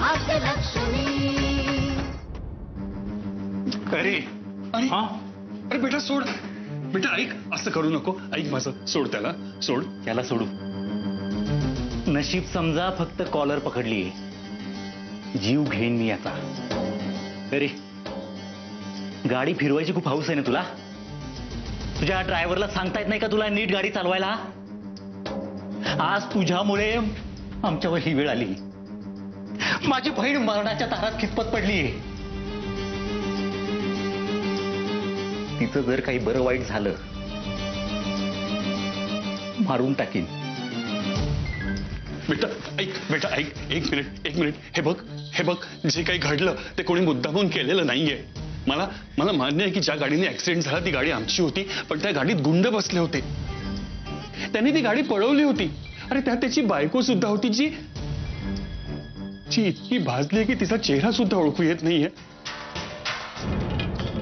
भाग्यलक्ष्मी। अरे अरे अरे बेटा सोड, बेटा ऐक, असं करू नको, ऐक माझं, सोड त्याला, सोड त्याला सोडू. नशीब समजा फक्त कॉलर पकडलीये, जीव घेईन मी आता. अरे गाडी फिरवायची खूप हौस आहे ना तुला? तुझ्या ड्रायव्हरला सांगता येत नाही का तुला नीट गाडी चालवायला? आज तुझ्यामुळे आमच्यावर ही वेळ आली. माझी बहीण मरणाच्या दारात खितपत पडलीये. तिचं जर काही बरं वाईट झालं, मारून टाकीन. बेटा ऐक, बेटा ऐक, एक मिनिट, हे बघ, जे काही घडलं ते कोणी मुद्दामून केलेलं नाहीये. मला मान्य आहे की ज्या गाडीने ऍक्सिडेंट झाला ती गाडी आमची होती, पण त्या गाडीत गुंड बसले होते. त्यांनी ती गाडी पळवली होती. अरे त्यात त्याची बायको सुद्धा होती, जी इतकी भाजली की तिचा चेहरा सुद्धा ओळखू येत नाहीये.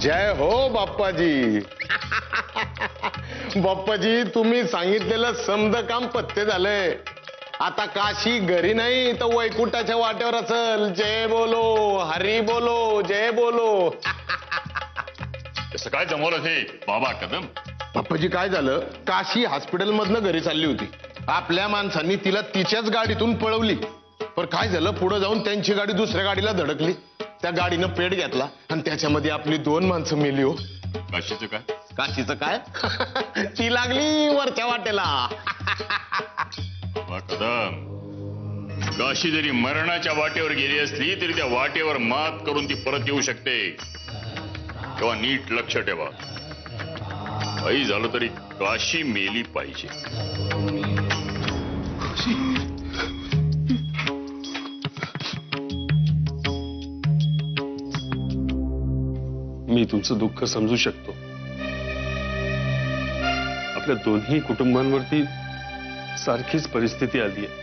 जय हो बाप्पाजी. बाप्पाजी तुम्ही सांगितलेलं समद काम पत्ते झालंय. आता काशी घरी नाही तर वैकुंठाच्या वाटेवर असेल. जय बोलो, हरी बोलो, जय बोलो. कसं काय जमवलं हे बाबा कदम? बाप्पाजी काय झालं, काशी हॉस्पिटल मधनं घरी चालली होती. आपल्या माणसांनी तिला तिच्याच गाडीतून पळवली. पण काय झालं, पुढे जाऊन त्यांची गाडी दुसऱ्या गाडीला धडकली. त्या गाडीनं पेट घेतला आणि त्याच्यामध्ये आपली 2 माणसं मेली. हो काशीचं काय? काशीचं काय? ती लागली वरच्या वाटेला. कदम, काशी जरी मरणाच्या वाटेवर गेली असली तरी त्या वाटेवर मात करून ती परत येऊ शकते. तेव्हा नीट लक्ष ठेवा. काही झालं तरी काशी मेली पाहिजे. मी तुमचं दुःख समजू शकतो. आपल्या दोन्ही कुटुंबांवरती सारखीच परिस्थिती आली आहे.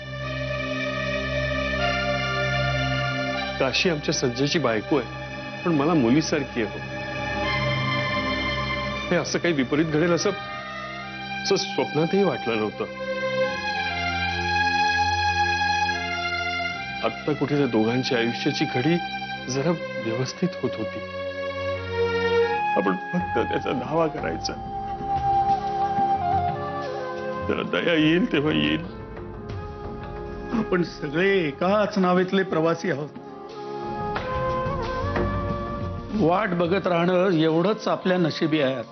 काशी आमच्या संजयची बायको आहे, पण मला मुलीसारखी आहे. हे असं काही विपरीत घडेल असं स्वप्नातही वाटलं नव्हतं. आत्ता कुठे त्या दोघांच्या आयुष्याची घडी जरा व्यवस्थित होत होती. आपण फक्त त्याचा धावा करायचा. त्याला दया येईल तेव्हा येईल. आपण सगळे एकाच नावेतले प्रवासी आहोत. वाट बघत राहणं एवढंच आपल्या नशिबी आहे.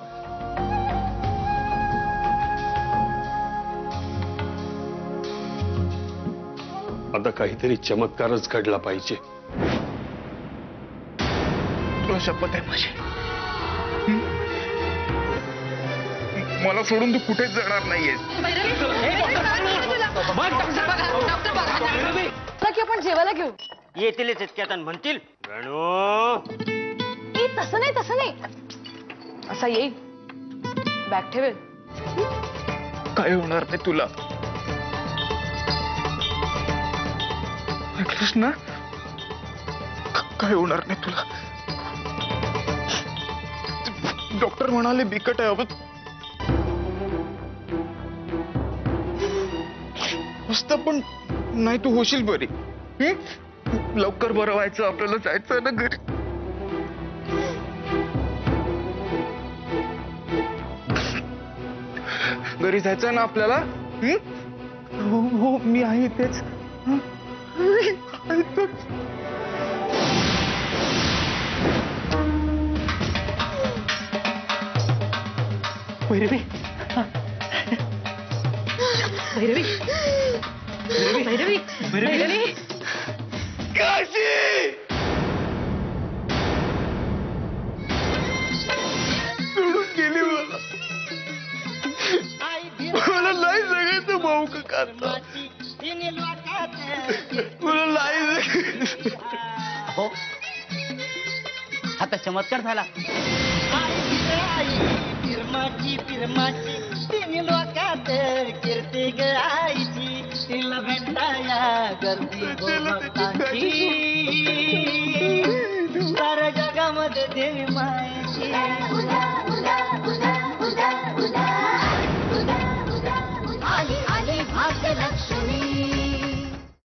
आता काहीतरी चमत्कारच घडला पाहिजे. तुला शपथ आहे माझी, मला सोडून तू कुठेच जाणार नाहीयेस. की आपण जेवायला घेऊ. येतीलच इतक्यात म्हणतील तसं नाही, असा येईल, बॅग ठेवेल. काय होणार नाही तुला, ऐकलंस ना? काय होणार नाही तुला. डॉक्टर म्हणाले बिकट आहे. मस्त, पण नाही तू होशील बरी. लवकर बरं व्हायचं, आपल्याला जायचं ना घरी. घरी जायचं ना आपल्याला. हो हो, मी आहे तेच. भैरवी, भैरवी, भैरवी, भैरवी, काशी सोडून गेली मला. मला नाही सगळ्याचं भाऊ का मला नाही. हो आता चमत्कार झाला. फिरमाची तिन्ही लोकात कीर्ती गायची. तिला भेटाया गर्दी भक्तांची. साऱ्या जगामध्ये देवी मायची.